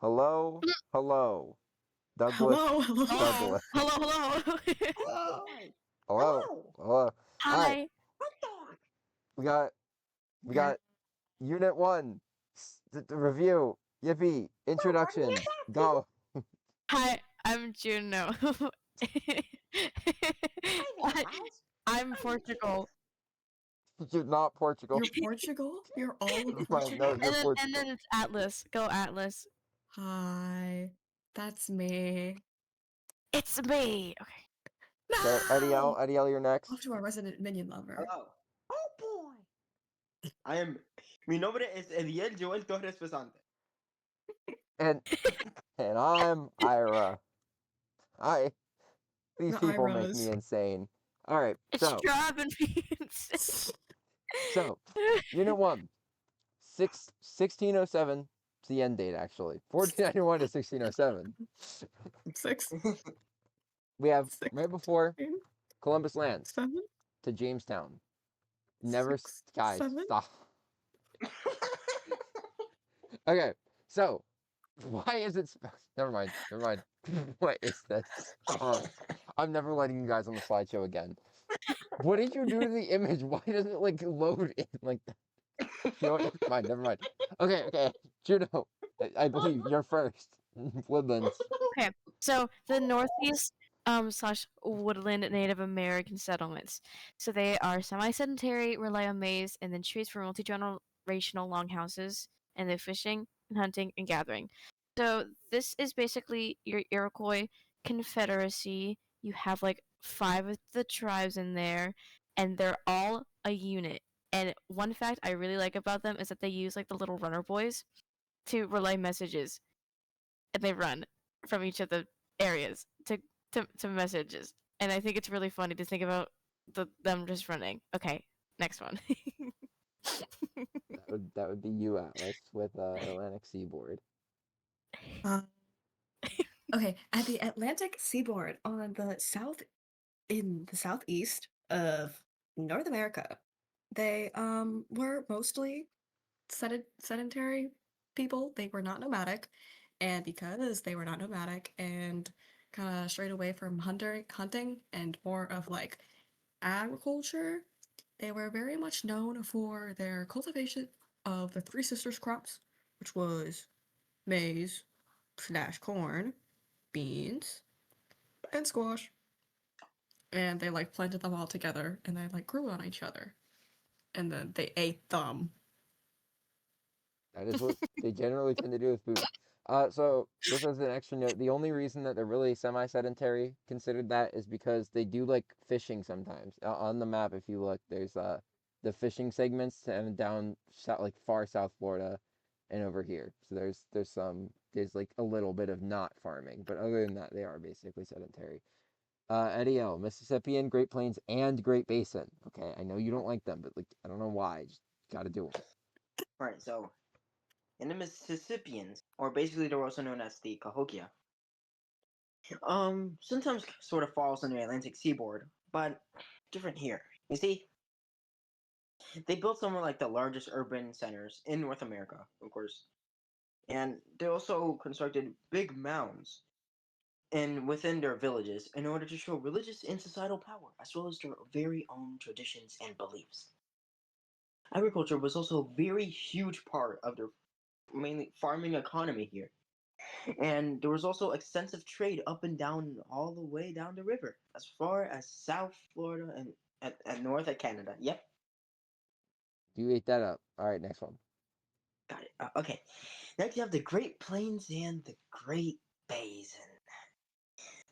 Hello, hello, Douglas, Hello, Hello. hello. Douglas. Hello. Hello. Hello, Hello. hello. All right, Hi. What the? we got we Okay. got Unit One, the review. Yippee! Introduction. Go. Hi. I'm Juno. Hi there, I, guys. I'm I'm June. Portugal. You're not Portugal. You're Portugal? You're all of Fine, no, Portugal? you're And then Portugal. it's Atlas. Go Atlas. Hi. That's me. It's me. Okay. Okay, No! Eddie L, you're Off next. to our resident minion lover. Hello. Oh boy. I am. Mi nombre es Eliel Joel Torres Pesante. And I'm Ira. I These The people make me Iras. insane. All right, It's strawberries. so Unit One, 1607. It's the end date actually. 1491 to 1607. Six, We have six, right before Columbus lands seven, to Jamestown. Never, six, guys, seven. stop. Okay, so why is it? Never mind. Never mind. What is this? I'm never letting you guys on the slideshow again. What did you do to the image? Why doesn't it like load in like that? You know what? Never mind. Never mind. Okay. Juno, I believe you're first. Woodlands. Okay. So the Northeast slash woodland Native American settlements. So they are semi-sedentary, rely on maize and then trees for multi-generational longhouses, and they're fishing and hunting and gathering. So this is basically your Iroquois Confederacy. You have like 5 of the tribes in there, and they're all a unit. And one fact I really like about them is that they use like the little runner boys to relay messages, and they run from each of the areas to messages. And I think it's really funny to think about them just running. Okay, next one. That would be you, Atlas, with Atlantic Seaboard. Uh, okay, at the Atlantic seaboard on the south, in the southeast of North America, they were mostly sedentary people. They were not nomadic, and because they were not nomadic and kind of strayed away from hunting and more of like agriculture, they were very much known for their cultivation of the Three Sisters crops, which was maize slash corn, beans, and squash. And they like planted them all together and they like grew on each other. And then they ate them. That is what they generally tend to do with food. So just as an extra note, the only reason that they're really semi-sedentary considered that is because they do like fishing sometimes. On the map, if you look, there's the fishing segments and down south, like far South Florida, and over here. So there's like a little bit of not farming, but other than that, they are basically sedentary. Eddie L, Mississippian, Great Plains, and Great Basin. Okay, I know you don't like them, but like I don't know why. Just gotta do them. Right. So, in the Mississippians, or basically they're also known as the Cahokia, sometimes sort of falls on the Atlantic seaboard, but different here. You see, they built some of like the largest urban centers in North America, of course, and they also constructed big mounds and within their villages in order to show religious and societal power, as well as their very own traditions and beliefs. Agriculture was also a very huge part of their mainly farming economy here. And there was also extensive trade up and down, all the way down the river, as far as South Florida and north of Canada. Yep, You ate that up. All right, next one. got it. Okay, next you have the Great Plains and the Great Basin.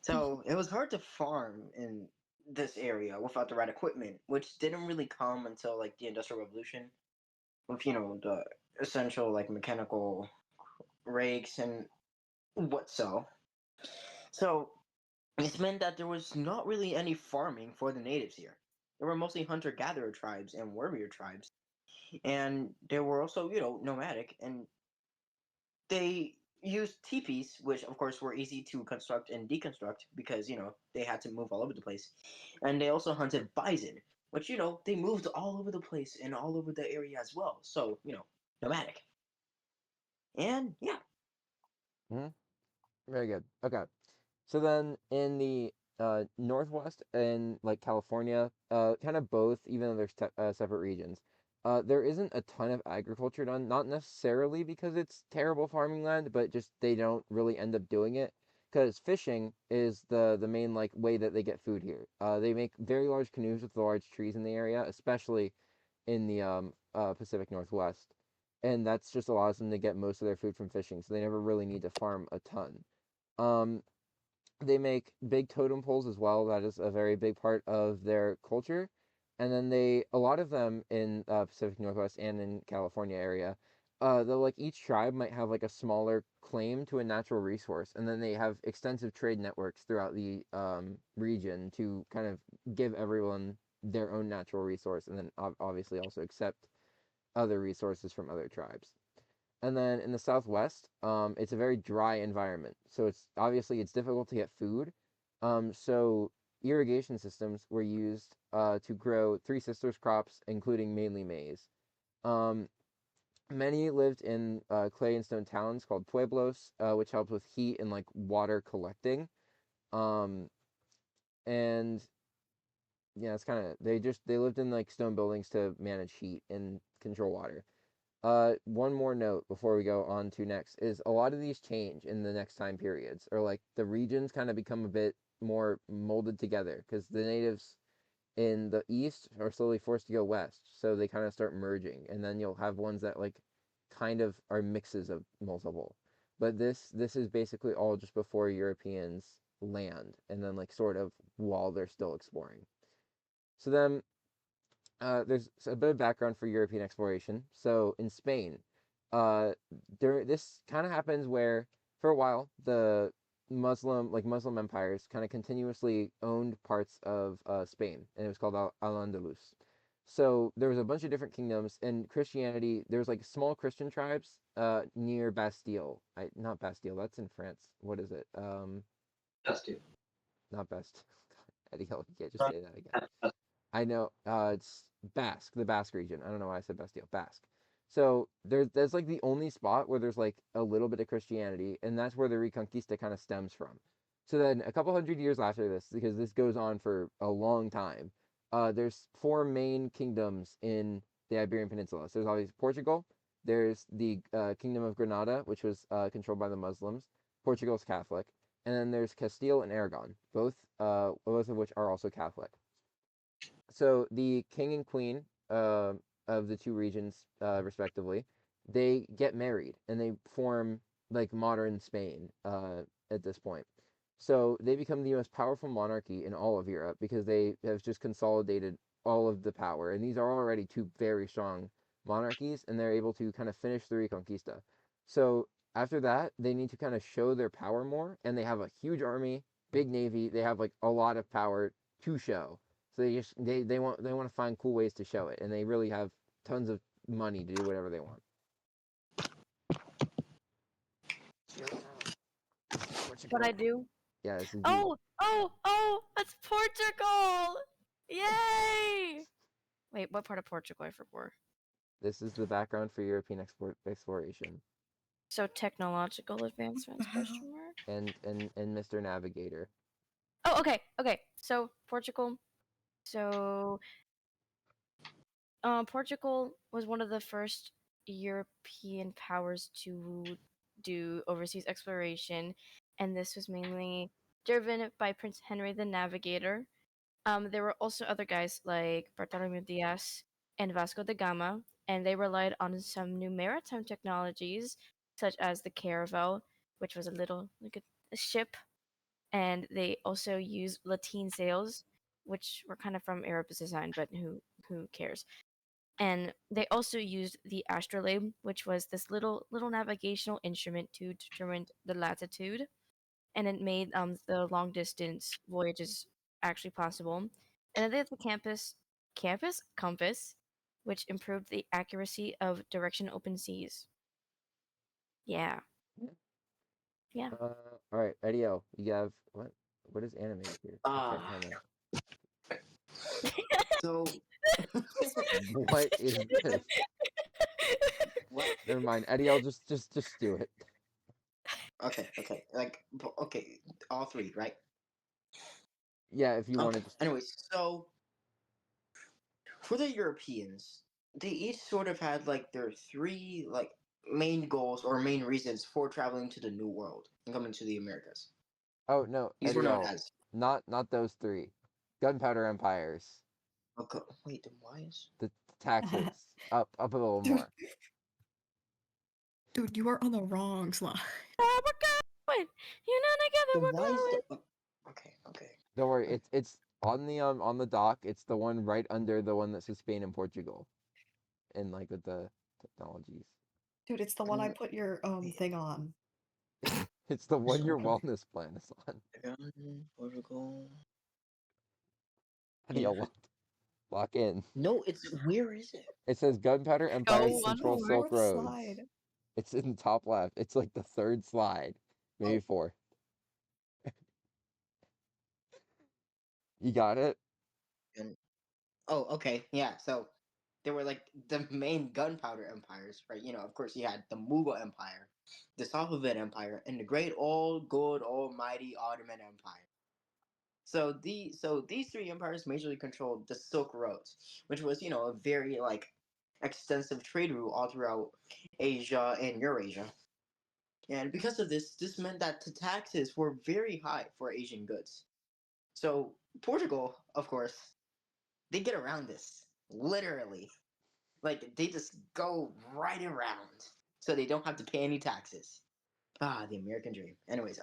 So it was hard to farm in this area without the right equipment, which didn't really come until like the Industrial Revolution, with the essential like mechanical rakes and what so. So this meant that there was not really any farming for the natives here. There were mostly hunter-gatherer tribes and warrior tribes, and they were also nomadic, and they used teepees, which of course were easy to construct and deconstruct because they had to move all over the place, and they also hunted bison, which they moved all over the place and all over the area as well. So nomadic, and yeah. Mhm. Very good. Okay. So then in the northwest and like California, kind of both, even though there's separate regions, there isn't a ton of agriculture done. Not necessarily because it's terrible farming land, but just they don't really end up doing it because fishing is the main like way that they get food here. They make very large canoes with large trees in the area, especially in the Pacific Northwest, and that's just allows them to get most of their food from fishing. So they never really need to farm a ton. Um, they make big totem poles as well. That is a very big part of their culture. And then a lot of them in Pacific Northwest and in California area, they'll like each tribe might have like a smaller claim to a natural resource, and then they have extensive trade networks throughout the region to kind of give everyone their own natural resource, and then obviously also accept other resources from other tribes. And then in the Southwest, it's a very dry environment. So it's difficult to get food. So irrigation systems were used to grow Three Sisters crops, including mainly maize. Um, Many lived in clay and stone towns called pueblos, which helped with heat and like water collecting. Um, and yeah, it's kind of they lived in like stone buildings to manage heat and control water. One more note before we go on to next is a lot of these change in the next time periods, or like the regions kind of become a bit more molded together because the natives in the east are slowly forced to go west, so they kind of start merging, and then you'll have ones that like kind of are mixes of multiple. But this is basically all just before Europeans land, and then like sort of while they're still exploring. So then there's a bit of background for European exploration. So in Spain, uh, this kind of happens where for a while the Muslim empires kind of continuously owned parts of Spain, and it was called Al-Andalus. So there was a bunch of different kingdoms, and Christianity. There was like small Christian tribes near Bastille. Not Bastille. That's in France. What is it? Just you. Not Bastille. Eddie, you can't just say that again. I know it's Basque, the Basque region. I don't know why I said Bastille, Basque. So that's like the only spot where there's like a little bit of Christianity, and that's where the Reconquista kind of stems from. So then a couple hundred years after this, because this goes on for a long time, there's four main kingdoms in the Iberian Peninsula. So there's obviously Portugal. There's the Kingdom of Granada, which was controlled by the Muslims. Portugal's Catholic, and then there's Castile and Aragon, both of which are also Catholic. So the king and queen of the two regions, respectively, they get married and they form like modern Spain at this point. So they become the most powerful monarchy in all of Europe because they have just consolidated all of the power. And these are already two very strong monarchies, and they're able to kind of finish the Reconquista. So after that, they need to kind of show their power more, and they have a huge army, big navy. They have like a lot of power to show. So they want to find cool ways to show it, and they really have tons of money to do whatever they want. What I Portugal. do? Yeah, this is you. Oh! That's Portugal! Yay! Wait, what part of Portugal I forgot? This is the background for European exploration. So technological advancements? Wow. Question mark. And Mr. Navigator. Oh, okay. So Portugal. So Portugal was one of the first European powers to do overseas exploration, and this was mainly driven by Prince Henry the Navigator. There were also other guys like Bartolomeu Diaz and Vasco da Gama, and they relied on some new maritime technologies, such as the caravel, which was a little like a ship, and they also used lateen sails, which were kind of from Arab's design, but who cares? And they also used the astrolabe, which was this little navigational instrument to determine the latitude, and it made the long distance voyages actually possible. And then they had the compass, which improved the accuracy of direction open seas. Yeah, Yeah. yeah. All right, Eddie O, you have what? What is animated here? I can't Ah, tell now. so What is this? what? Never mind, Eddie O. Just do it. Okay. Okay, all three, right? Yeah, if you Okay. wanted to. Anyways, so for the Europeans, they each sort of had like their three like main goals or main reasons for traveling to the New World and coming to the Americas. Oh no, These were Eddie known L. as. Not those three. Gunpowder empires. Okay, wait, then why is The taxes. Up a little Dude, more. dude, you are on the wrong slide. Oh, we're going. You know, together then we're why is going. the okay. Don't worry, it's on the dock. It's the one right under the one that says Spain and Portugal, and like with the technologies. Dude, it's the one I Um, put your thing on. It's the one so your wellness plan is on. Portugal. Eddie L. Lock in. No, it's where is it? It says gunpowder Go empires It's one the control more. Silk fourth Roads. slide. It's in the top left. It's like the third slide, maybe Oh, fourth. You got it? and, okay, yeah. So there were like the main gunpowder empires, right? You know, of course, you had the Mughal Empire, the Safavid Empire, and the great old good almighty Ottoman Empire. So these three empires majorly controlled the Silk Roads, which was a very like extensive trade route all throughout Asia and Eurasia. And because of this, this meant that the taxes were very high for Asian goods. So Portugal, of course, they get around this literally. Like they just go right around, so they don't have to pay any taxes. Ah, the American dream. Anyways,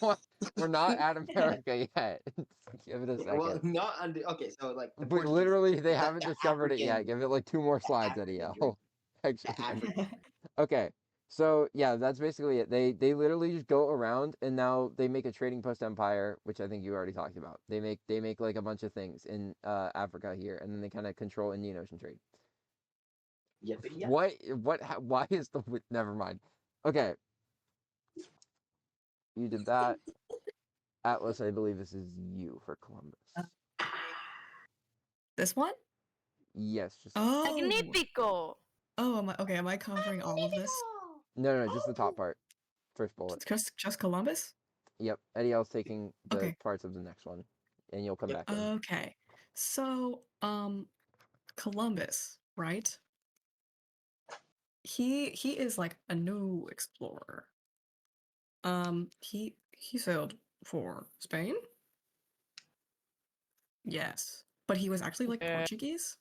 What? We're not at America yet. Give it a well, second. not under. Okay, so like the But Portuguese, literally, they the, haven't the discovered it yet. African, Give it like two more the slides, Eddie African dream, L. Actually, the African dream. okay. So yeah, that's basically it. They literally just go around, and now they make a trading post empire, which I think you already talked about. They make like a bunch of things in Africa here, and then they kind of control Indian Ocean trade. Yep, yep. Why is the never mind. Okay, you did that. Atlas, I believe this is you for Columbus. This one? Yes, just Oh. Magnífico. Oh, am I covering all of this? no, just the top part. First bullet. Just Columbus? Yep. Eddie L's taking the Okay. parts of the next one, and you'll come Yep. back in. Okay. So, Columbus, right? He is like a new explorer. He sailed for Spain? Yes. But he was actually like Portuguese?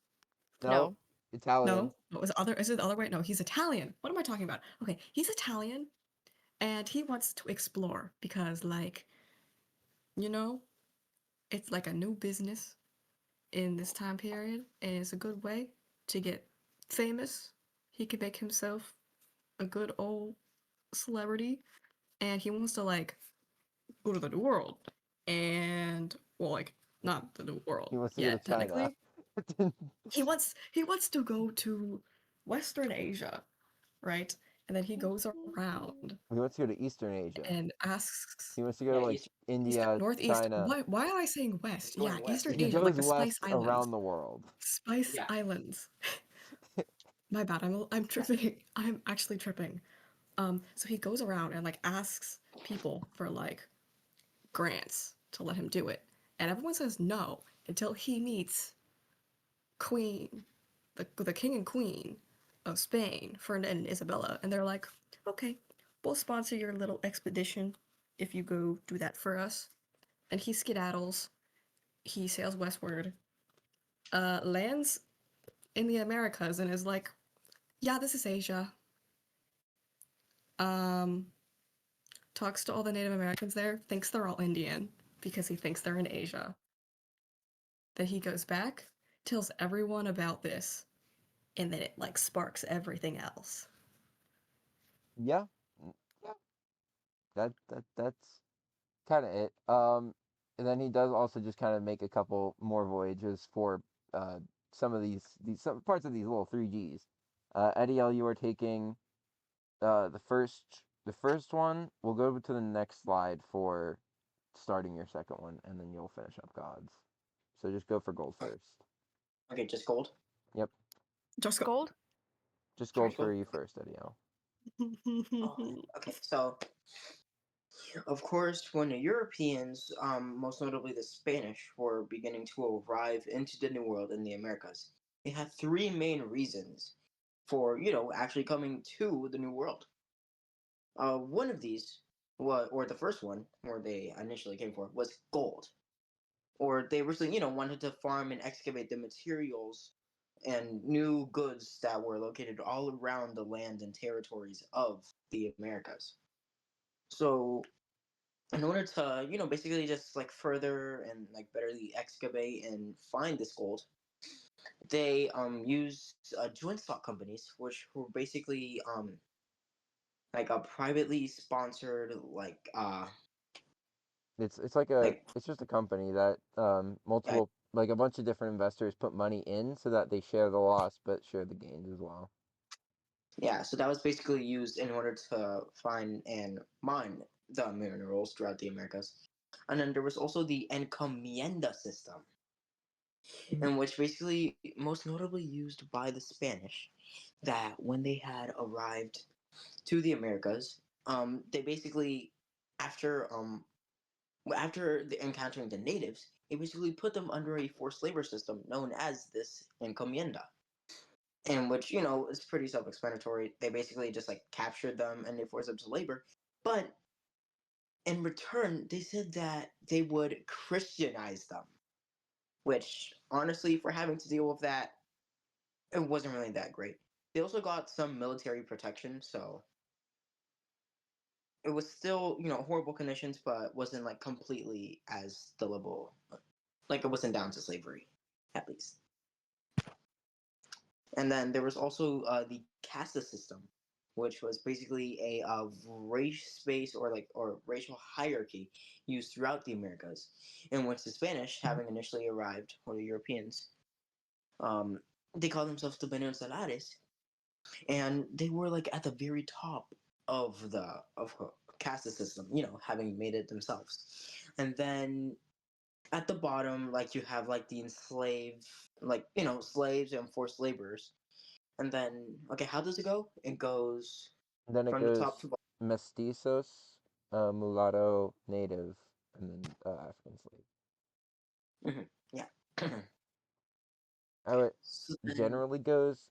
No, No. Italian. No. What was is it the other way? No, he's Italian. What am I talking about? Okay, he's Italian and he wants to explore because like, you know, it's like a new business in this time period and it's a good way to get famous. He can make himself a good old celebrity and he wants to like go to the new world and well like not the new world He wants to go to yet China. technically. He wants to go to Western Asia, right? And then he goes around He wants to go to Eastern Asia. and asks He wants to go to Yeah, like East, India, Northeast. China. Why am I saying West? Yeah, going west. Eastern He Asia, like goes the Spice west Islands. around the world. Spice Yeah. Islands. My bad. I'm tripping. I'm actually tripping. So he goes around and like asks people for like grants to let him do it, and everyone says no until he meets Queen, the king and queen of Spain, Ferdinand and Isabella, and they're like, okay, we'll sponsor your little expedition if you go do that for us. And he skedaddles. He sails westward, lands in the Americas, and is like, yeah, this is Asia. Um, talks to all the Native Americans there, thinks they're all Indian because he thinks they're in Asia. Then he goes back, tells everyone about this, and then it like sparks everything else. Yeah, yeah. That's kind of it. And then he does also just kind of make a couple more voyages for uh some of these some parts of these little 3Gs. Eddie L, you are taking the first one. We'll go to the next slide for starting your second one, and then you'll finish up gods. So just go for gold first. Okay, just gold. Yep, Just go. Gold. just Sorry, gold for gold. you first, Eddie L. Oh, okay, so Of course, when the Europeans, most notably the Spanish, were beginning to arrive into the New World in the Americas, they had three main reasons for, actually coming to the New World. One of these, or the first one, where they initially came for, was gold. Or they originally, wanted to farm and excavate the materials and new goods that were located all around the land and territories of the Americas. So in order to, basically just like further and like betterly excavate and find this gold, they used joint stock companies, which were basically like a privately sponsored It's like a like it's just a company that yeah, multiple like a bunch of different investors put money in so that they share the loss but share the gains as well. yeah. So that was basically used in order to find and mine the minerals throughout the Americas. And then there was also the encomienda system, in which basically most notably used by the Spanish, that when they had arrived to the Americas, they basically after encountering the natives, they basically put them under a forced labor system known as this encomienda, in which is pretty self-explanatory. They basically just like captured them and they forced them to labor, but in return, they said that they would Christianize them, which honestly, for having to deal with that, it wasn't really that great. They also got some military protection, so it was still, horrible conditions, but wasn't like completely as the level, like it wasn't down to slavery, at least. And then there was also the casta system, which was basically a race based or racial hierarchy used throughout the Americas, in which the Spanish, having initially arrived, or the Europeans, um, they called themselves the Peninulares, and they were like at the very top of the of caste system, having made it themselves. And then at the bottom, like you have like the enslaved, like slaves and forced laborers. And then, okay, how does it go? It goes And then it from the top goes to bottom. mestizos, mulatto, native, and then African slave. Yeah. How it So then, generally goes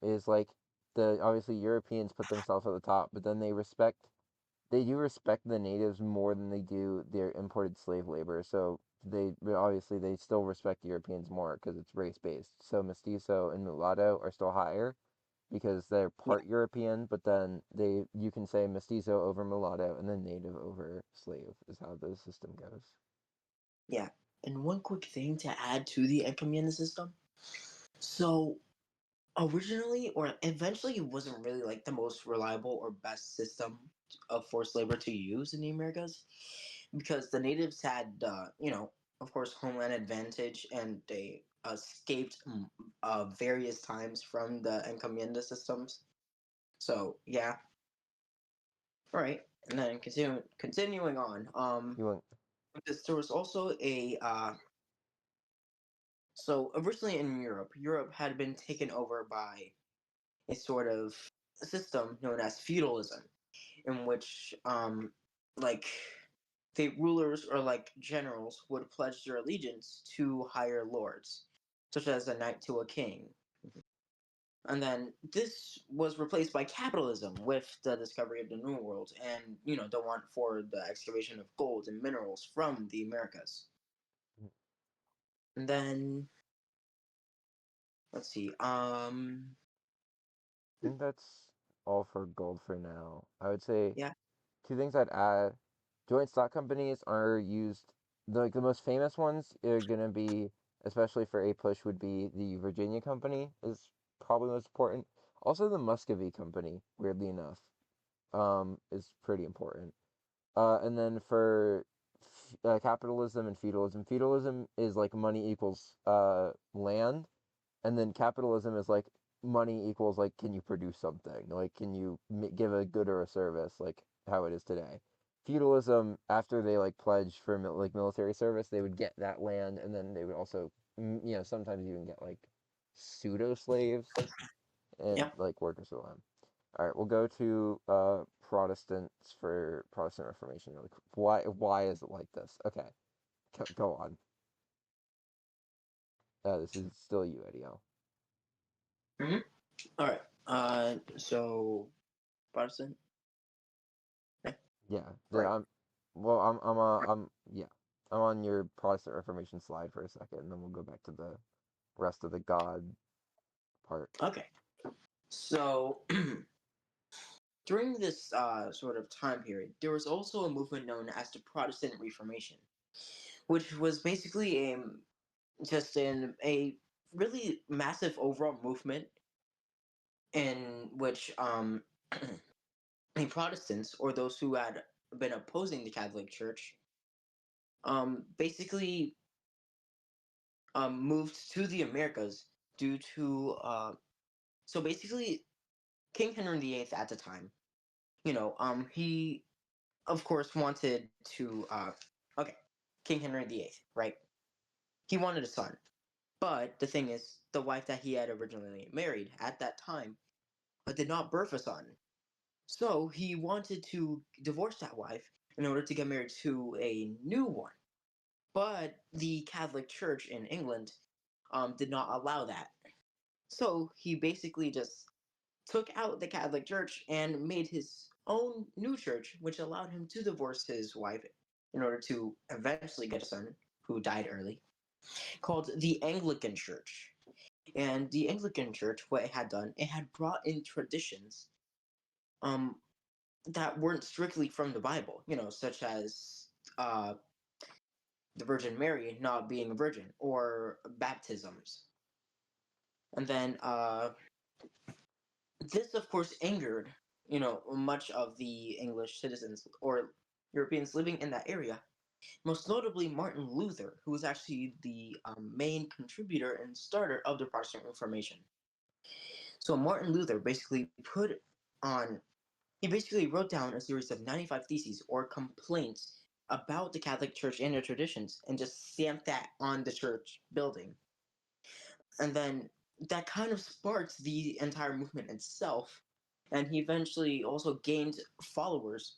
is like the obviously Europeans put themselves at the top, but then they do respect the natives more than they do their imported slave labor. So obviously they still respect Europeans more because it's race based. So mestizo and mulatto are still higher because they're yeah, part European, but then you can say mestizo over mulatto and then native over slave is how the system goes. yeah. And one quick thing to add to the encomienda system. So originally or eventually it wasn't really like the most reliable or best system of forced labor to use in the Americas, because the natives had of course homeland advantage, and they escaped various times from the encomienda systems. So yeah, all right. And then continuing on, You want there was also a so originally in Europe had been taken over by a sort of system known as feudalism, in which like the rulers or like generals would pledge their allegiance to higher lords, such as a knight to a king. And then this was replaced by capitalism with the discovery of the New World and the want for the excavation of gold and minerals from the Americas. And then let's see, I think that's all for gold for now. I would say yeah, two things I'd add. Joint stock companies are used, like the most famous ones are gonna be, especially for APUSH, would be the Virginia Company is probably most important. Also, the Muscovy Company, weirdly enough, is pretty important. And then for capitalism and feudalism, feudalism is like money equals land, and then capitalism is like money equals like can you produce something, like can you give a good or a service, like how it is today. Feudalism, after they like pledged for like military service, they would get that land, and then they would also sometimes even get like pseudo slaves and yeah. like workers for them. All right, we'll go to Protestants for Protestant Reformation really quick. Why is it like this? Okay, go on. This is still you, Eddie. Hmm. All right. So Protestant. Yeah. Yeah, Right. I'm. Well, yeah, I'm on your Protestant Reformation slide for a second, and then we'll go back to the rest of the God part. Okay. So during this sort of time period, there was also a movement known as the Protestant Reformation, which was basically just in a really massive overall movement in which the Protestants, or those who had been opposing the Catholic Church, basically moved to the Americas due to so basically King Henry VIII at the time, he of course wanted to okay, King Henry VIII, right? He wanted a son. But the thing is, the wife that he had originally married at that time did not birth a son. So he wanted to divorce that wife in order to get married to a new one. But the Catholic Church in England did not allow that. So he basically just took out the Catholic Church and made his own new church, which allowed him to divorce his wife in order to eventually get a son who died early, called the Anglican Church. And the Anglican Church, what it had done, it had brought in traditions um, that weren't strictly from the Bible, such as uh, the Virgin Mary not being a virgin or baptisms. And then this, of course, angered, much of the English citizens or Europeans living in that area. Most notably, Martin Luther, who was actually the main contributor and starter of the Protestant Reformation. So Martin Luther basically on he basically wrote down a series of 95 theses or complaints about the Catholic Church and their traditions and just stamped that on the church building. And then that kind of sparked the entire movement itself. And he eventually also gained followers.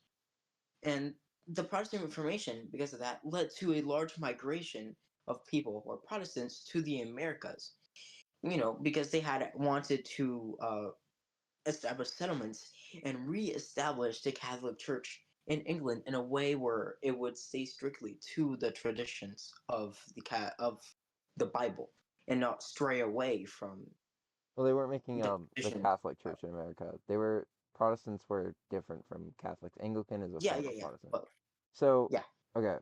And the Protestant Reformation, because of that, led to a large migration of people or Protestants to the Americas. Because they had wanted to establish settlements and re-establish the Catholic Church in England in a way where it would stay strictly to the traditions of the Bible and not stray away from Well, they weren't making the the tradition. Catholic Church in America. Protestants were different from Catholics. Anglican is a Yeah, form yeah, of yeah. Protestant. But So, yeah, okay.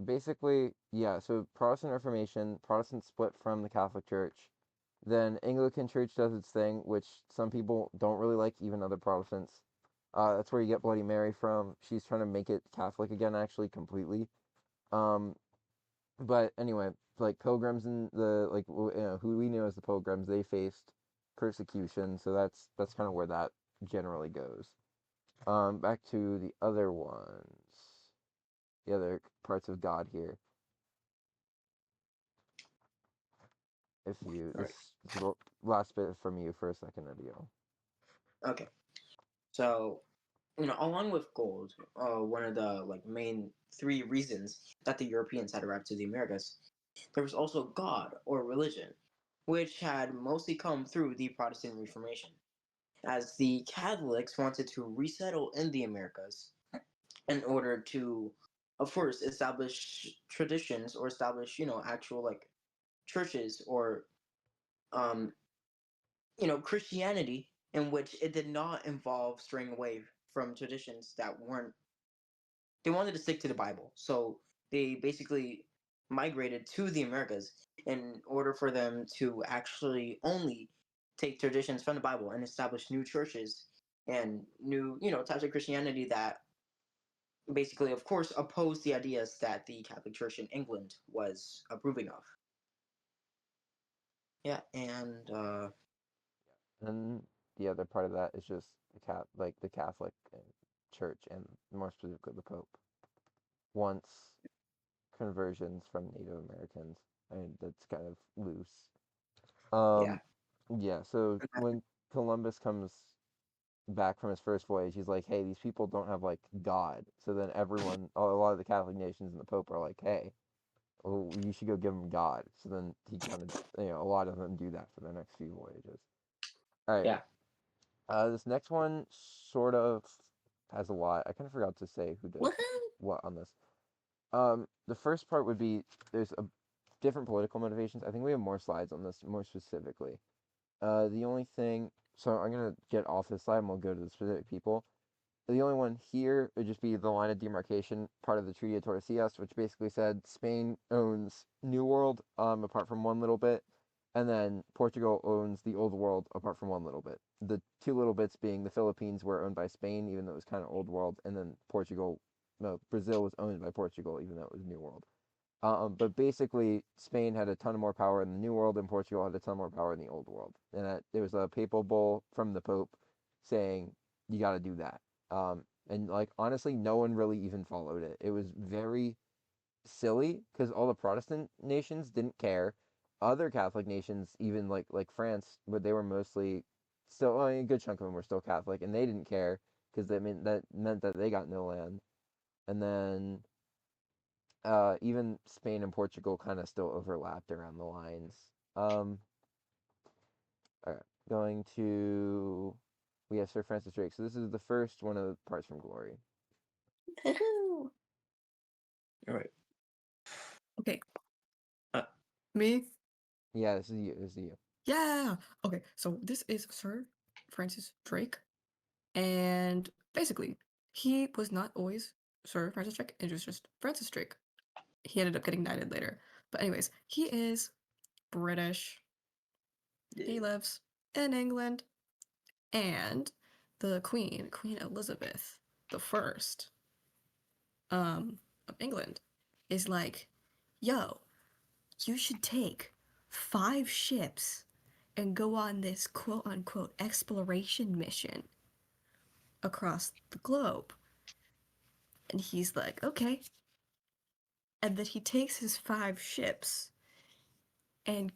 Basically, yeah, so Protestant Reformation, Protestants split from the Catholic Church. Then Anglican Church does its thing, which some people don't really like, even other Protestants. That's where you get Bloody Mary from. She's trying to make it Catholic again, actually, completely. Um, but anyway, like pilgrims and who we knew as the pilgrims, they faced persecution, so that's kind of where that generally goes. Back to the other ones, the other parts of God here. If you all right. this is the last bit from you for a second, Adio. Okay. So, along with gold, one of the main three reasons that the Europeans had arrived to the Americas, there was also God or religion, which had mostly come through the Protestant Reformation, as the Catholics wanted to resettle in the Americas in order to, of course, establish traditions or establish, actual churches or, um, Christianity in which it did not involve straying away from traditions that weren't. They wanted to stick to the Bible, so they basically migrated to the Americas in order for them to actually only take traditions from the Bible and establish new churches and new, types of Christianity that basically, of course, opposed the ideas that the Catholic Church in England was approving of. Yeah, and And the other part of that is just the Catholic Church, and more specifically the Pope, wants conversions from Native Americans. I mean, that's kind of loose. yeah, Yeah. So when Columbus comes back from his first voyage, he's like, hey, these people don't have like God. So then everyone, a lot of the Catholic nations and the Pope are like, hey, well, you should go give them God. So then he kind of, a lot of them do that for the next few voyages. All right. Yeah. This next one sort of has a lot. I kind of forgot to say who did Woohoo! what on this. The first part would be there's a different political motivations. I think we have more slides on this more specifically. The only thing, so I'm gonna get off this slide and we'll go to the specific people. The only one here would just be the line of demarcation part of the Treaty of Tordesillas, which basically said Spain owns New World, apart from one little bit, and then Portugal owns the Old World apart from one little bit. The two little bits being the Philippines were owned by Spain, even though it was kind of Old World, and then Brazil was owned by Portugal, even though it was New World. But basically, Spain had a ton of more power in the New World, and Portugal had a ton more power in the Old World. And there was a papal bull from the Pope saying, you got to do that. And like honestly, no one really even followed it. It was very silly because all the Protestant nations didn't care. Other Catholic nations, even like France, but they were mostly still, I mean, a good chunk of them were still Catholic, and they didn't care because that meant that they got no land. And then even Spain and Portugal kind of still overlapped around the lines. All right, going to we have Sir Francis Drake. So this is the first one of the parts from Glory. Woohoo! All right. Okay. Uh, Me? Yeah, this is you. This is you. Yeah. Okay, so this is Sir Francis Drake. And basically, he was not always Sir Francis Drake, it was just Francis Drake. He ended up getting knighted later. But anyways, he is British. He lives in England. And the Queen Elizabeth the First, of England, is like, yo, you should take 5 ships and go on this quote unquote exploration mission across the globe. And he's like, okay. And then he takes his 5 ships and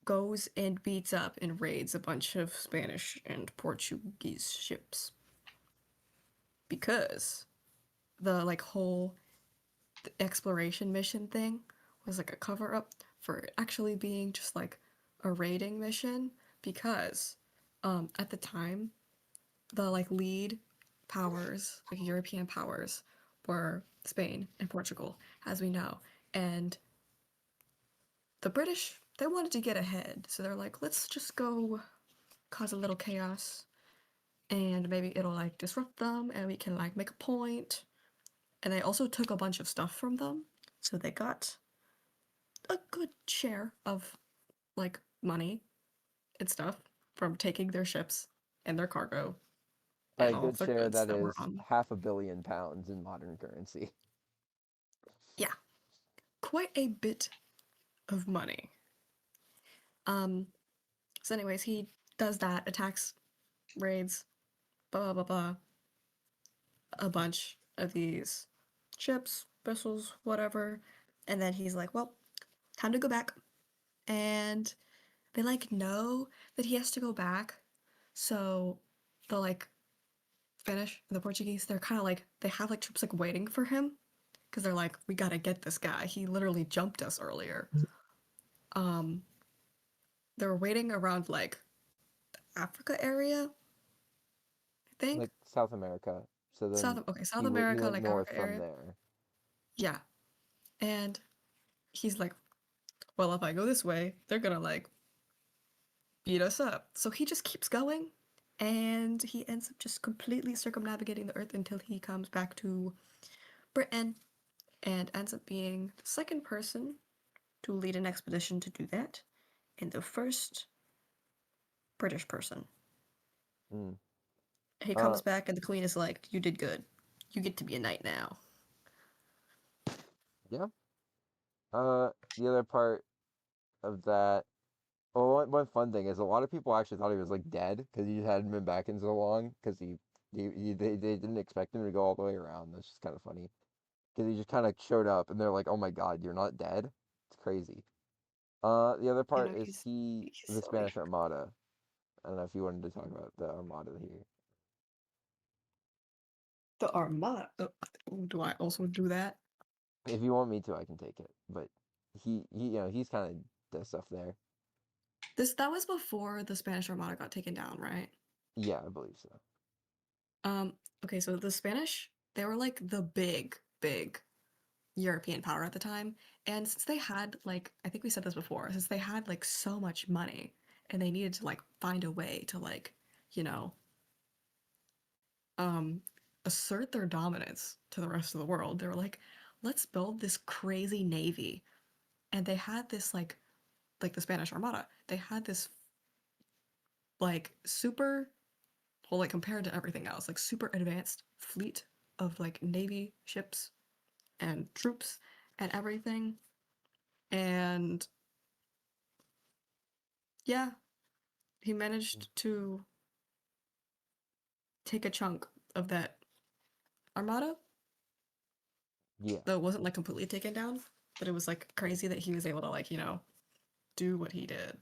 goes and beats up and raids a bunch of Spanish and Portuguese ships. Because the like whole exploration mission thing was like a cover up for it actually being just like a raiding mission, because at the time the like lead powers, like European powers, were Spain and Portugal, as we know. And the British, they wanted to get ahead, so they're like, let's just go cause a little chaos and maybe it'll like disrupt them and we can like make a point. And they also took a bunch of stuff from them, so they got a good share of like money and stuff from taking their ships and their cargo By and a all of good their share, goods that that were is on. £500 million in modern currency. Yeah, quite a bit of money. Um, so anyways, he does that, attacks, raids, blah blah blah blah, a bunch of these ships, vessels, whatever, and then he's like, well, time to go back. And they like know that he has to go back, so the like Spanish and the Portuguese, they're kind of like, they have like troops like waiting for him because they're like, we gotta get this guy. He literally jumped us earlier. Um, they were waiting around like Africa area, I think. Like South America. So then South he America, went like north Africa from area. there. Yeah, and he's like, well, if I go this way, they're gonna like beat us up. So he just keeps going, and he ends up just completely circumnavigating the Earth until he comes back to Britain, and ends up being the second person to lead an expedition to do that, and the first British person. Mm. He Uh, comes back, and the Queen is like, you did good. You get to be a knight now. yeah. The other part of that. Well, one fun thing is a lot of people actually thought he was like dead because he just hadn't been back in so long because they didn't expect him to go all the way around. That's just kind of funny because he just kind of showed up and they're like, oh my God, you're not dead. It's crazy. The other You part know, is he's the silly. Spanish Armada. I don't know if you wanted to talk about the Armada here. The Armada. Do I also do that? If you want me to, I can take it. But he's kind of does stuff there. That was before the Spanish Armada got taken down, right? Yeah, I believe so. Okay, so the Spanish, they were like the big European power at the time. And since they had like, I think we said this before, since they had like so much money and they needed to like find a way to like, you know, um assert their dominance to the rest of the world, they were like, let's build this crazy navy. And they had this like the Spanish Armada, they had this like super, well, like compared to everything else, like super advanced fleet of like navy ships and troops and everything. And yeah, he managed to take a chunk of that armada Yeah. that wasn't like completely taken down, but it was like crazy that he was able to like, do what he did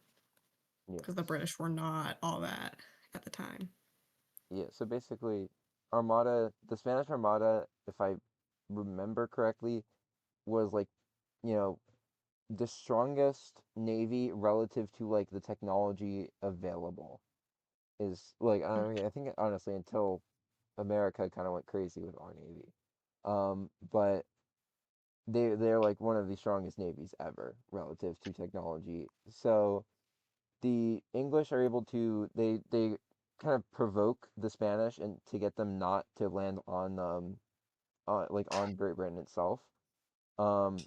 because the Yes. British were not all that at the time. Yeah. So basically, Armada, the Spanish Armada, if I remember correctly, was like, you know, the strongest navy relative to like the technology available. Is like I think honestly until America kind of went crazy with our navy. But they're like one of the strongest navies ever relative to technology. So the English are able to they kind of provoke the Spanish and to get them not to land like on Great Britain itself. Um,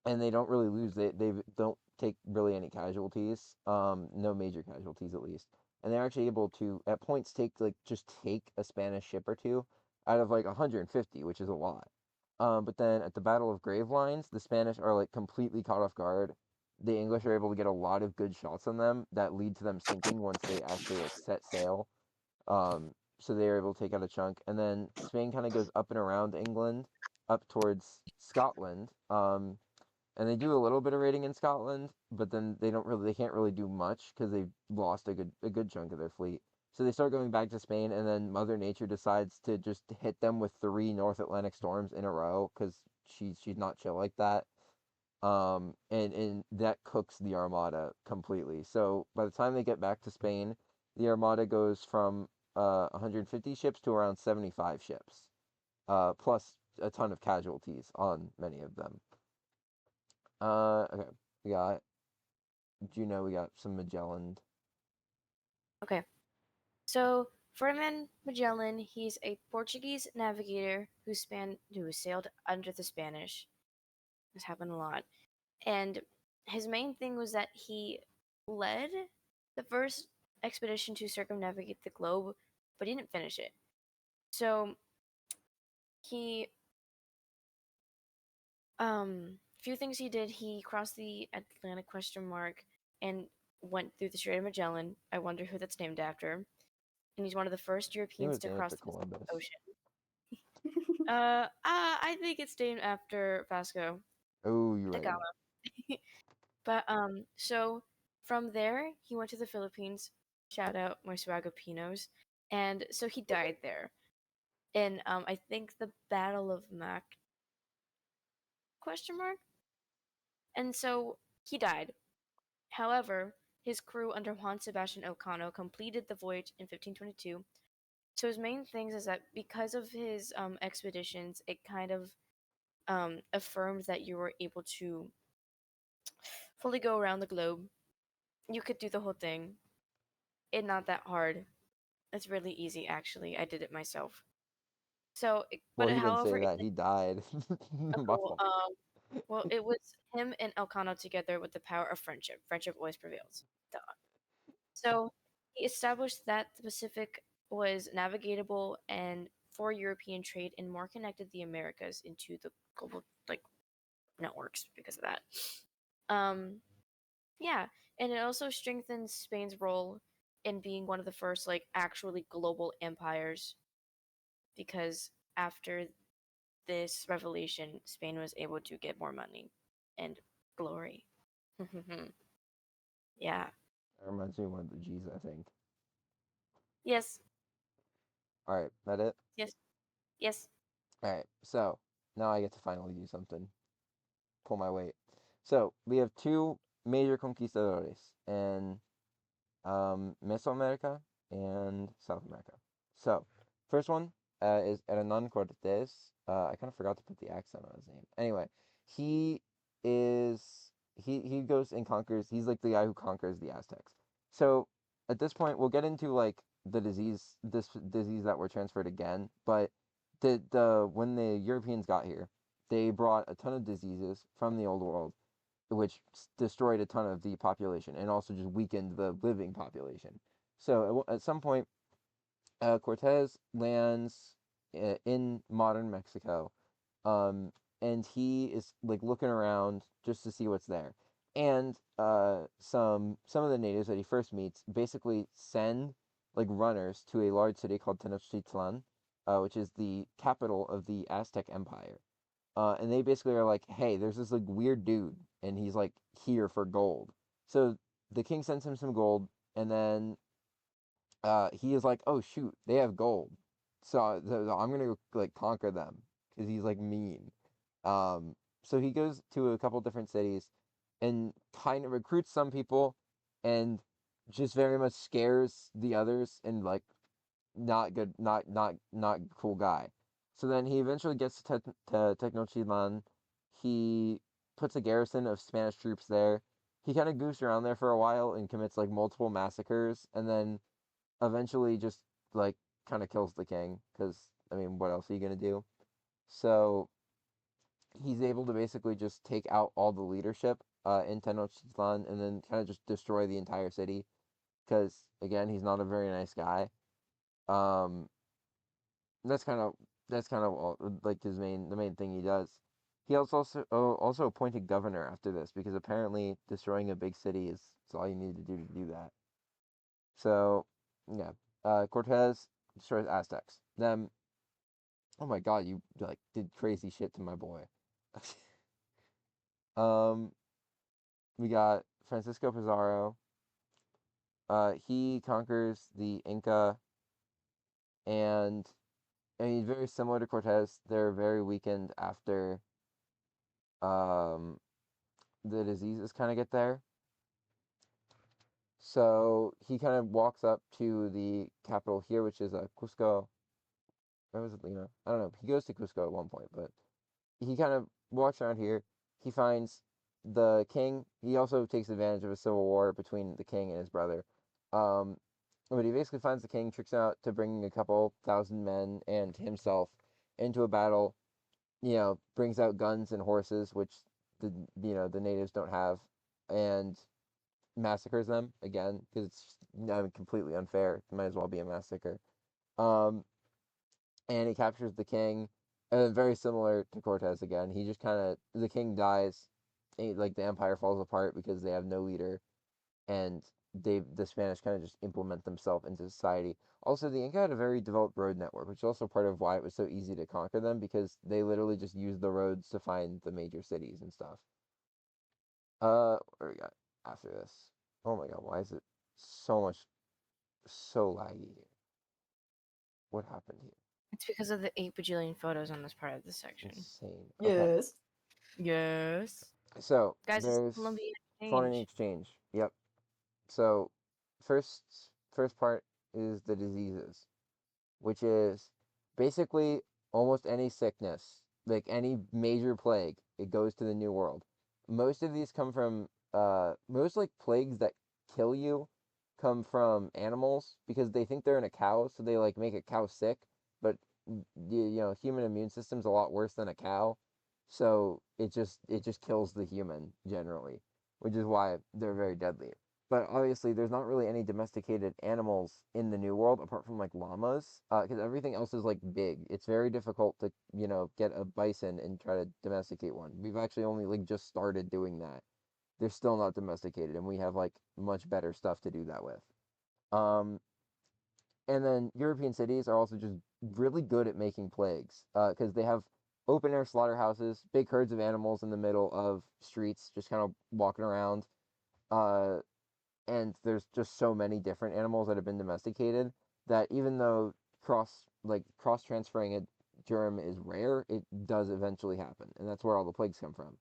and they don't really lose. They don't take really any casualties. No major casualties at least. And they're actually able to at points take a Spanish ship or two out of like 150, which is a lot. But then at the Battle of Gravelines, the Spanish are like completely caught off guard. The English are able to get a lot of good shots on them that lead to them sinking once they actually like set sail. Um, so they are able to take out a chunk, and then Spain kind of goes up and around England, up towards Scotland. And they do a little bit of raiding in Scotland, but then they can't really do much because they've lost a good chunk of their fleet. So they start going back to Spain, and then Mother Nature decides to just hit them with 3 North Atlantic storms in a row because she's not chill like that. And that cooks the Armada completely. So by the time they get back to Spain, the Armada goes from 150 ships to around 75 ships, plus a ton of casualties on many of them. Okay. We got Juno, we got some Magellan. Okay. So Ferdinand Magellan, he's a Portuguese navigator who sailed under the Spanish. This happened a lot. And his main thing was that he led the first expedition to circumnavigate the globe, but he didn't finish it. So he few things he did, he crossed the Atlantic and went through the Strait of Magellan. I wonder who that's named after. And he's one of the first I think it Europeans was to named cross after the Pacific Columbus. Ocean. I think it's named after Vasco Oh, you're da right. Gama. But so from there he went to the Philippines. Shout out my Swagapinos. And so he died there. In I think the Battle of Mac question mark? And so he died. However, his crew under Juan Sebastian Elcano completed the voyage in 1522. So his main things is that because of his expeditions, it kind of affirmed that you were able to fully go around the globe. You could do the whole thing. It's not that hard. It's really easy, actually. I did it myself. So, Well, but he didn't however, say that. He died. My well, fault. well, it was him and Elcano together with the power of friendship. Friendship always prevails. Duh. So he established that the Pacific was navigatable and for European trade and more connected the Americas into the global networks because of that. Um, yeah, and it also strengthens Spain's role in being one of the first actually global empires because after this revelation, Spain was able to get more money and glory. Yeah. That reminds me of one of the G's, I think. Yes. All right, that it? Yes. Yes. All right, so now I get to finally do something. Pull my weight. So we have two major conquistadores in Mesoamerica and South America. So first one is Hernan Cortés. I kind of forgot to put the accent on his name. Anyway, he is he goes and conquers. He's like the guy who conquers the Aztecs. So at this point, we'll get into like this disease that were transferred again. But the when the Europeans got here, they brought a ton of diseases from the old world, which destroyed a ton of the population and also just weakened the living population. So at some point, Cortez lands in modern Mexico, um, and he is like looking around just to see what's there. And some of the natives that he first meets basically send like runners to a large city called Tenochtitlan, which is the capital of the Aztec Empire. And they basically are like, hey, there's this like weird dude, and he's like here for gold. So the king sends him some gold, and then he is like, oh shoot, they have gold, so I'm gonna go, like conquer them because he's like mean. Um, so he goes to a couple different cities, and kind of recruits some people, and just very much scares the others, and like not good, not cool guy. So then he eventually gets to Tenochtitlan. He puts a garrison of Spanish troops there. He kind of goofs around there for a while and commits like multiple massacres, and then eventually just like kind of kills the king because I mean, what else are you gonna do? So he's able to basically just take out all the leadership in Tenochtitlan and then kind of just destroy the entire city because again, he's not a very nice guy. Um, that's kind of like the main thing he does. He also appointed governor after this because apparently destroying a big city is all you need to do that. So yeah, Cortez destroys Aztecs. Then oh my god, you like did crazy shit to my boy. um, we got Francisco Pizarro. He conquers the Inca, and I mean very similar to Cortez. They're very weakened after um the diseases kind of get there. So he kind of walks up to the capital here, which is Cusco. Where was it, Lima? I don't know. He goes to Cusco at one point, but he kind of walks around here. He finds the king. He also takes advantage of a civil war between the king and his brother. Um, but he basically finds the king, tricks him out to bringing a couple thousand men and himself into a battle. You know, brings out guns and horses, which the natives don't have, and massacres them again because it's I mean, completely unfair. It might as well be a massacre. Um, and he captures the king. Very similar to Cortez again. He just kind of the king dies, like the empire falls apart because they have no leader, and the Spanish kind of just implement themselves into society. Also, the Inca had a very developed road network, which is also part of why it was so easy to conquer them because they literally just used the roads to find the major cities and stuff. What do we got after this? Oh my god, why is it so laggy here? What happened here? It's because of the 8 bajillion photos on this part of the section. Insane. Okay. Yes. Yes. So Guys, it's there's Colombian foreign exchange. exchange. Yep. So first first part is the diseases, which is basically almost any sickness, like any major plague, it goes to the New World. Most of these come from most like plagues that kill you come from animals because they think they're in a cow, so they like make a cow sick, but human immune system's a lot worse than a cow. So it just kills the human generally, which is why they're very deadly. But obviously, there's not really any domesticated animals in the New World apart from like llamas, because everything else is like big. It's very difficult to get a bison and try to domesticate one. We've actually only like just started doing that. They're still not domesticated, and we have like much better stuff to do that with. Um, and then European cities are also just really good at making plagues, because they have open air slaughterhouses, big herds of animals in the middle of streets, just kind of walking around. Uh, and there's just so many different animals that have been domesticated that even though cross transferring it germ is rare, it does eventually happen, and that's where all the plagues come from.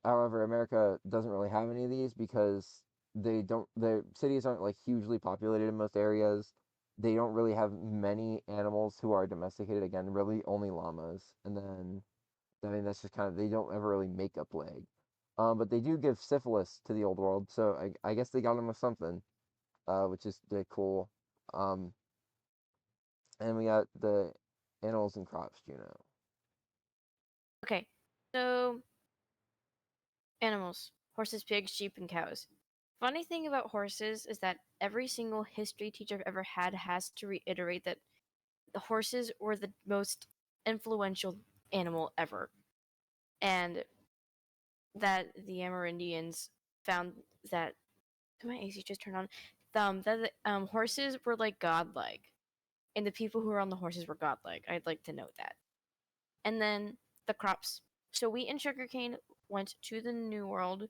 However, America doesn't really have any of these because they don't. The cities aren't like hugely populated in most areas. They don't really have many animals who are domesticated. Again, really only llamas, and then I mean that's just kind of they don't ever really make a plague. But they do give syphilis to the old world, so I guess they got them with something, which is cool. Um, and we got the animals and crops, Okay, so animals: horses, pigs, sheep, and cows. Funny thing about horses is that every single history teacher I've ever had has to reiterate that the horses were the most influential animal ever, and that the Amerindians found that. Did my AC just turn on? That horses were like godlike, and the people who were on the horses were godlike. I'd like to note that. And then the crops. So wheat and sugarcane went to the New World,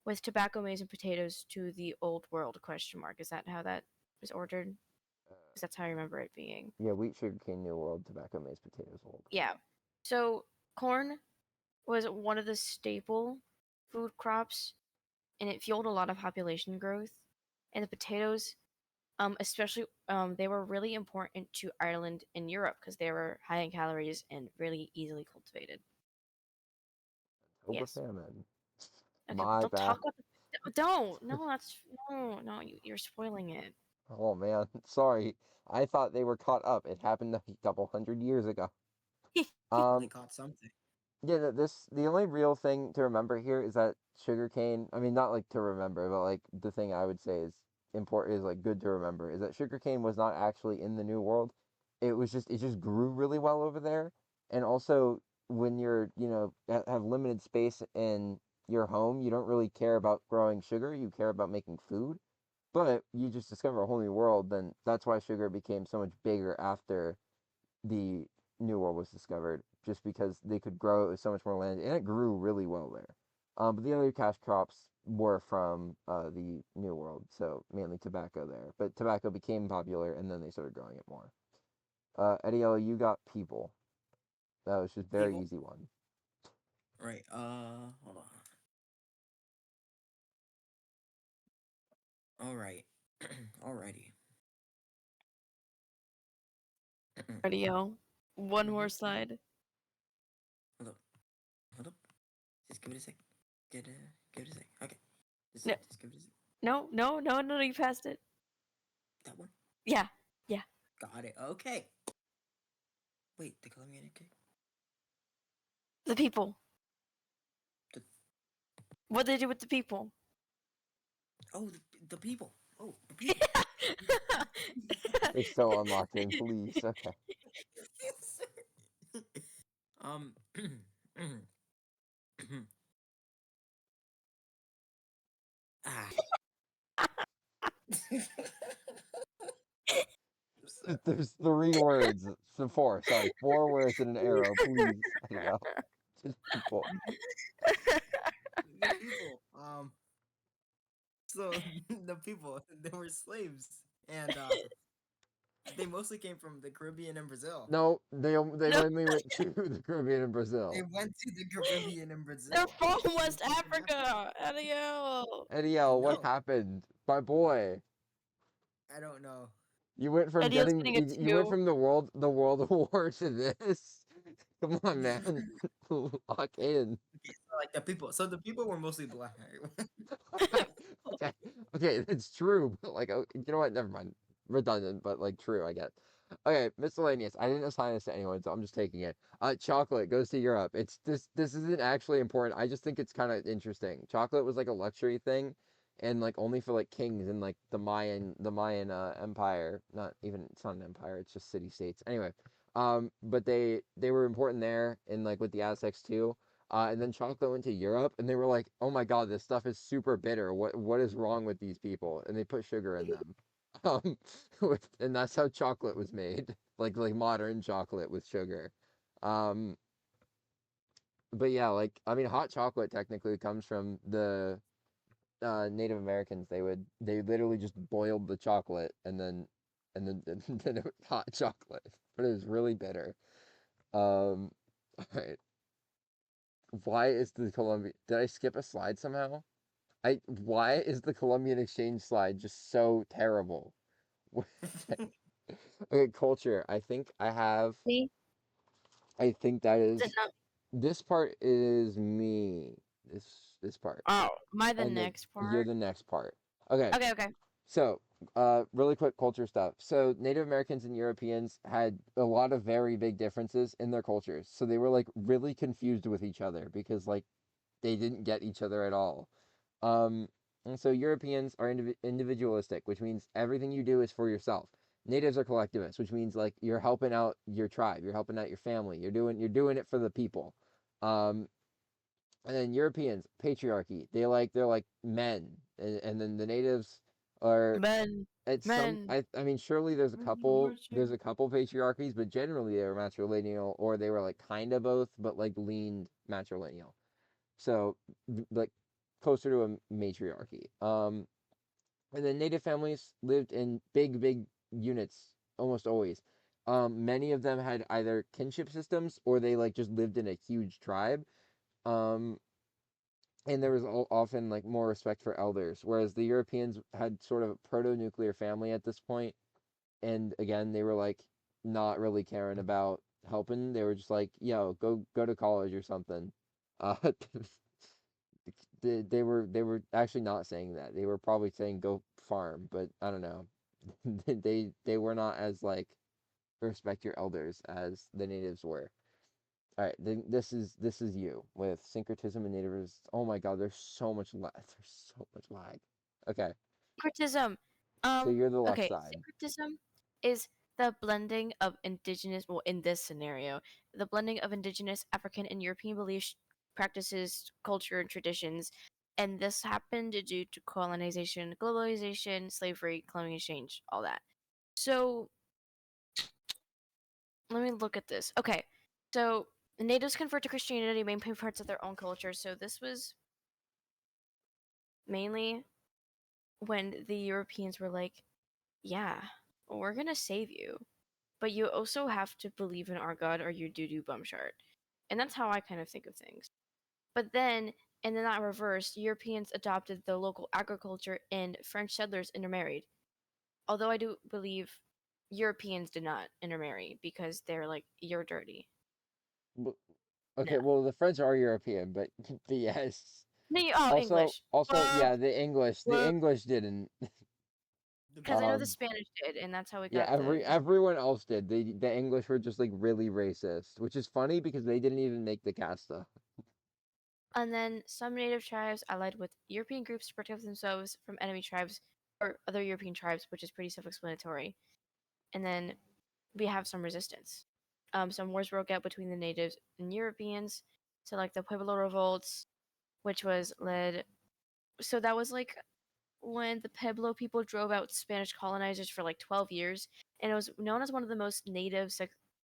with tobacco, maize, and potatoes to the Old World? Question mark. Is that how that was ordered? Because that's how I remember it being. Yeah, wheat, sugarcane, New World, tobacco, maize, potatoes, old. Yeah. So corn was one of the staple food crops, and it fueled a lot of population growth. And the potatoes, especially, they were really important to Ireland and Europe because they were high in calories and really easily cultivated. October Yes. famine. Okay, well, My don't bad. talk about the. Don't. No, that's no. You're spoiling it. Oh man, sorry. I thought they were caught up. It happened a couple hundred years ago. Finally Um, caught something. yeah, the only real thing to remember here is that sugarcane. I mean, not like to remember, but like the thing I would say is important is like good to remember is that sugarcane was not actually in the New World. It just grew really well over there, and also when you're have limited space in your home, you don't really care about growing sugar. You care about making food. But you just discover a whole new world, then that's why sugar became so much bigger after the New World was discovered, just because they could grow so much more land, and it grew really well there. But the other cash crops were from the New World, so mainly tobacco there. But tobacco became popular, and then they started growing it more. Eddie, you got people. That was just very People? easy one. Right. Hold on. All right. Alrighty. Radio. One Mhm. more slide. Hold up. Hold up. Just give it a sec. Give it a sec. Okay. No, Just give it a sec. no. You passed it. That one. Yeah, yeah. Got it. Okay. Wait, the color me okay. The people. The What did they do with the people? oh the people. Oh the people. They still unlocked in, please. Okay. um. ah. There's three words. So four. Sorry, four words in an arrow. Please, Eddie. Just people. The people. So the people, they were slaves, and they mostly came from the Caribbean and Brazil. No, they No, mainly went to the Caribbean and They Brazil. went to the Caribbean and they're Brazil. from And West Eastern Africa. Africa. Adios. Eddie, I what know. happened? My boy, I don't know. you went from Adios getting getting a you went 2. from the world war to this. Come on, man, lock in. Okay, so like the people. So the people were mostly black. Okay, okay, it's true, but like, you know what? Never mind. Redundant, but like true, I guess. Okay, miscellaneous. I didn't assign this to anyone, so I'm just taking it. Chocolate goes to Europe. It's this. This isn't actually important. I just think it's kind of interesting. Chocolate was like a luxury thing, and like only for like kings and like the Mayan empire. Not even it's not an empire. It's just city states. Anyway, but they were important there, and like with the Aztecs too. And then chocolate went to Europe, and they were like, "Oh my God, this stuff is super bitter. What is wrong with these people?" And they put sugar in them. Um, and that's how chocolate was made, like modern chocolate with sugar. Um, but yeah, like I mean, hot chocolate technically comes from the Native Americans. They literally just boiled the chocolate and then then it was hot chocolate, but it was really bitter. All right. Why is the Colombian? Did I skip a slide somehow? Why is the Colombian exchange slide just so terrible? Okay, culture. See? I think that Is it is not? this part is me. This part. Oh, am I the And then next you're part? the next part. Okay. Okay, okay. So, really quick culture stuff. So, Native Americans and Europeans had a lot of very big differences in their cultures. So they were like really confused with each other because like they didn't get each other at all. Um, and so Europeans are individualistic, which means everything you do is for yourself. Natives are collectivists, which means like you're helping out your tribe, you're helping out your family, you're doing it for the people. Um, and then Europeans, patriarchy. They're like men, and then the natives are Men. it's some Men. I mean surely there's a couple patriarchies, but generally they were matrilineal or they were like kind of both, but like leaned matrilineal. So like closer to a matriarchy. And then native families lived in big units almost always. Many of them had either kinship systems or they like just lived in a huge tribe. Um, and there was often like more respect for elders, whereas the Europeans had sort of a proto-nuclear family at this point, and again they were like not really caring about helping. They were just like, yo, go to college or something. Uh, they were actually not saying that. They were probably saying go farm, but I don't know. They were not as like respect your elders as the natives were. All right, then this is you with syncretism and natives. Oh my God, there's so much lag. There's so much lag. Okay, Syncretism. so you're the left Okay, side. syncretism is the blending of indigenous, well, in this scenario, the blending of indigenous African and European beliefs, practices, culture, and traditions. And this happened due to colonization, globalization, slavery, climate exchange, all that. So let me look at this. Okay, so the natives convert to Christianity, maintain parts of their own culture. So this was mainly when the Europeans were like, yeah, we're gonna save you, but you also have to believe in our God or you do bum chart. And that's how I kind of think of things. But then, and then that reversed, Europeans adopted the local agriculture and French settlers intermarried. Although I do believe Europeans did not intermarry because they're like, you're dirty. W- No. Okay, well the French are European, but yes. No, oh, Also, English. also, Whoa, yeah, the whoa. English didn't. Because I know the Um, Spanish did, and that's how we yeah, got the. everyone else did. The English were just like really racist, which is funny because they didn't even make the casta. And then some native tribes allied with European groups to protect themselves from enemy tribes or other European tribes, which is pretty self explanatory. And then we have some resistance. Some wars broke out between the natives and Europeans. So, like the Pueblo revolts, which was led. So, that was like when the Pueblo people drove out Spanish colonizers for like 12 years. And it was known as one of the most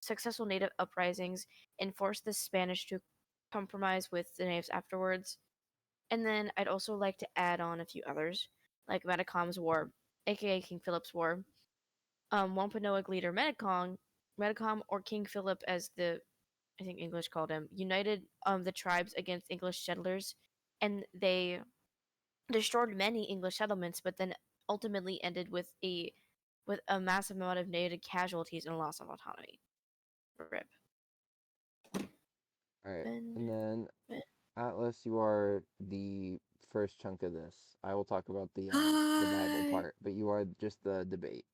successful native uprisings and forced the Spanish to compromise with the natives afterwards. And then I'd also like to add on a few others, like Metacom's War, aka King Philip's War, Wampanoag leader Metacom or King Philip as the I think English called him, united the tribes against English settlers, and they destroyed many English settlements, but then ultimately ended with a massive amount of native casualties and loss of autonomy. Rip. All right, Ben, and then ben. Atlas, you are the first chunk of this. I will talk about the Bible Hi. part, but you are just the debate.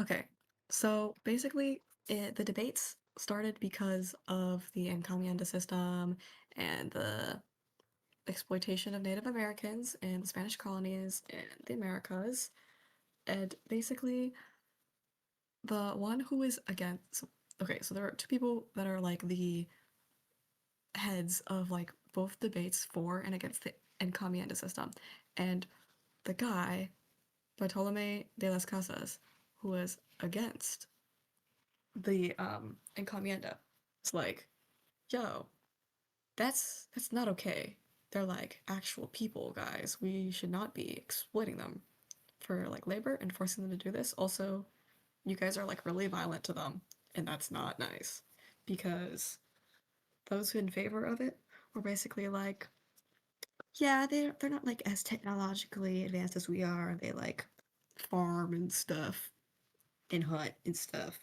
Okay, so basically, the debates started because of the encomienda system and the exploitation of Native Americans in the Spanish colonies and the Americas. And basically, the one who is against. Okay, so there are two people that are like the heads of like both debates for and against the encomienda system. And the guy, Bartolome de las Casas, who was against the encomienda, it's like, yo, that's not okay. They're like actual people, guys. We should not be exploiting them for like labor and forcing them to do this. Also, you guys are like really violent to them and that's not nice because those in favor of it were basically like, yeah, they're not like as technologically advanced as we are. They like farm and stuff and hunt and stuff,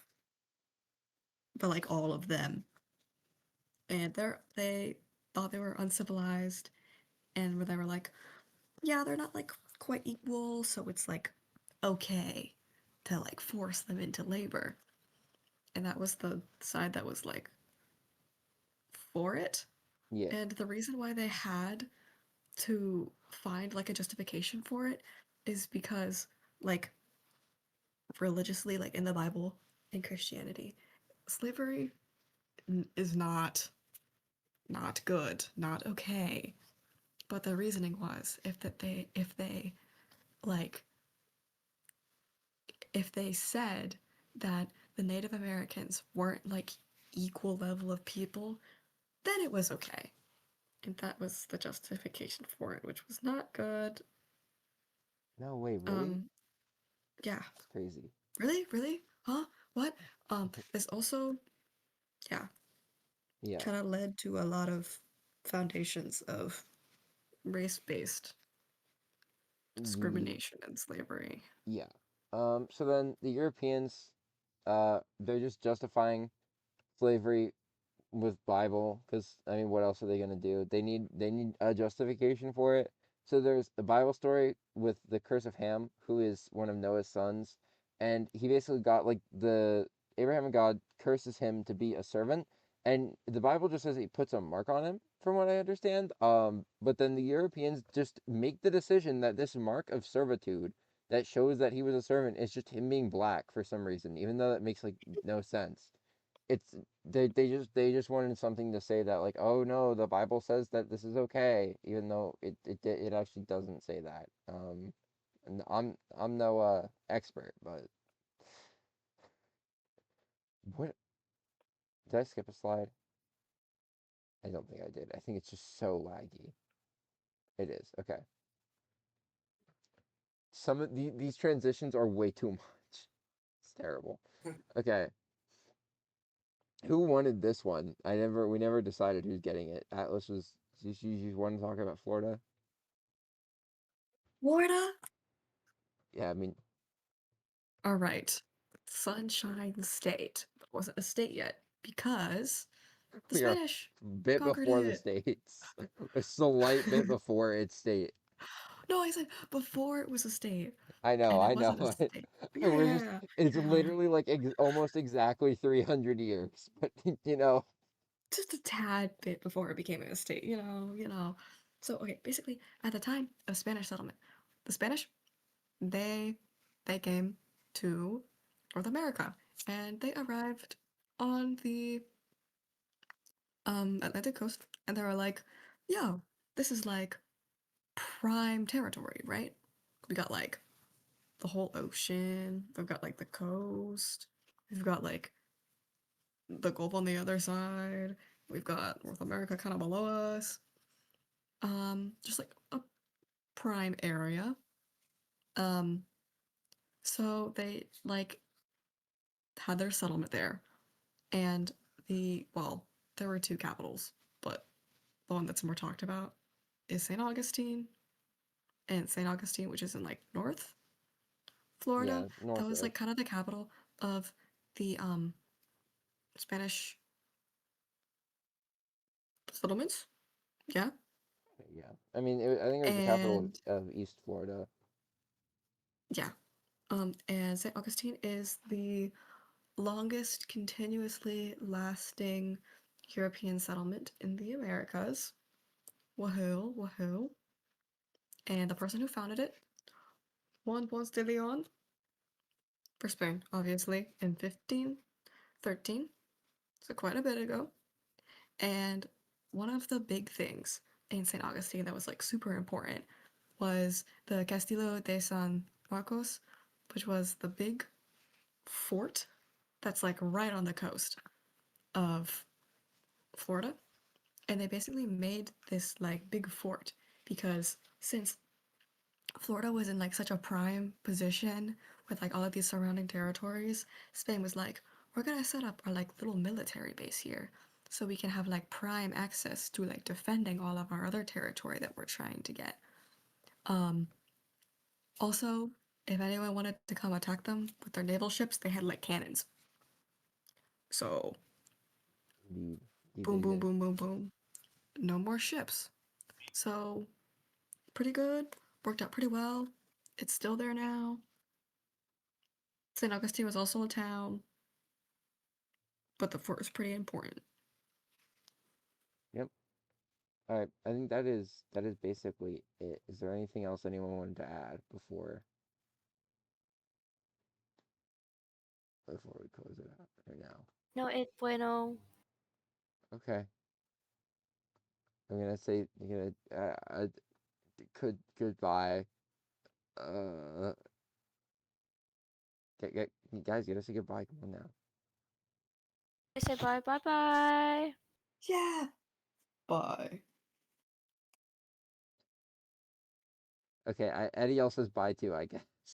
but like all of them, and they thought they were uncivilized, and they were like, yeah, they're not like quite equal, so it's like okay to like force them into labor, and that was the side that was like for it. Yeah. And the reason why they had to find like a justification for it is because like religiously, like in the Bible in Christianity, slavery is not good, not okay. But the reasoning was like if they said that the Native Americans weren't like equal level of people, then it was okay. And that was the justification for it, which was not good. No way, really? Um, yeah. It's crazy. Really? Really? Huh? What? This also, yeah, Yeah. kind of led to a lot of foundations of race-based Ye- discrimination and slavery. Yeah. So then the Europeans, they're just justifying slavery with Bible, because I mean, what else are they gonna do? They need a justification for it. So there's the Bible story with the curse of Ham, who is one of Noah's sons, and he basically got like the Abraham and God curses him to be a servant, and the Bible just says he puts a mark on him, from what I understand. But then the Europeans just make the decision that this mark of servitude that shows that he was a servant is just him being black for some reason, even though that makes like no sense. It's they just wanted something to say that, like, oh no, the Bible says that this is okay, even though it actually doesn't say that. And I'm no expert, but what, did I skip a slide? I don't think I did. I think it's just so laggy. It is. Okay. Some of these transitions are way too much. It's terrible. Okay. Who wanted this one? We never decided who's getting it. Atlas was, you want to talk about Florida? Florida? Yeah, I mean, All right. Sunshine State. But it wasn't a state yet because the we are Spanish a bit conquered before the it. states. A slight bit before its state. No, I said before it was a state, I know, and it I wasn't a know. state. It Yeah, was yeah, just, yeah. it's Yeah. literally like almost exactly 300 years. But, you know, Just a tad bit before it became a state, you know. So okay, basically at the time of Spanish settlement, the Spanish they they came to North America and they arrived on the Atlantic coast and they were like, yo, this is like prime territory, right? We got like the whole ocean, we've got like the coast, we've got like the Gulf on the other side, we've got North America kind of below us. Just like a prime area. Um, so they like had their settlement there, and there were two capitals, but the one that's more talked about is St. Augustine, and St. Augustine, which is in like North Florida, yeah, that was north-ish. like kind of the capital of the Spanish settlements. Yeah, Yeah. I mean, I think it was the capital and of East Florida. yeah, and St. Augustine is the longest continuously lasting European settlement in the Americas. Woohoo, woohoo. And the person who founded it, Juan Ponce de Leon, for Spain, obviously, in 1513, so quite a bit ago. And one of the big things in St. Augustine that was like super important was the Castillo de San Marcos, which was the big fort that's like right on the coast of Florida. And they basically made this like big fort because since Florida was in like such a prime position with like all of these surrounding territories, Spain was like, we're gonna set up our like little military base here, so we can have like prime access to like defending all of our other territory that we're trying to get. Um, Also, if anyone wanted to come attack them with their naval ships, they had like cannons. So Indeed. Indeed boom, they boom, did. boom, boom, boom. No more ships. So pretty good. Worked out pretty well. It's still there now. St. Augustine was also a town, but the fort is pretty important. Yep. All right. I think that is basically it. Is there anything else anyone wanted to add before we close it out right now? No, it bueno. Okay. I'm gonna say goodbye. Uh, guys, get us a goodbye. Come on now. I say bye, bye, bye. Yeah. Bye. Okay, Eddie also says bye too, I guess.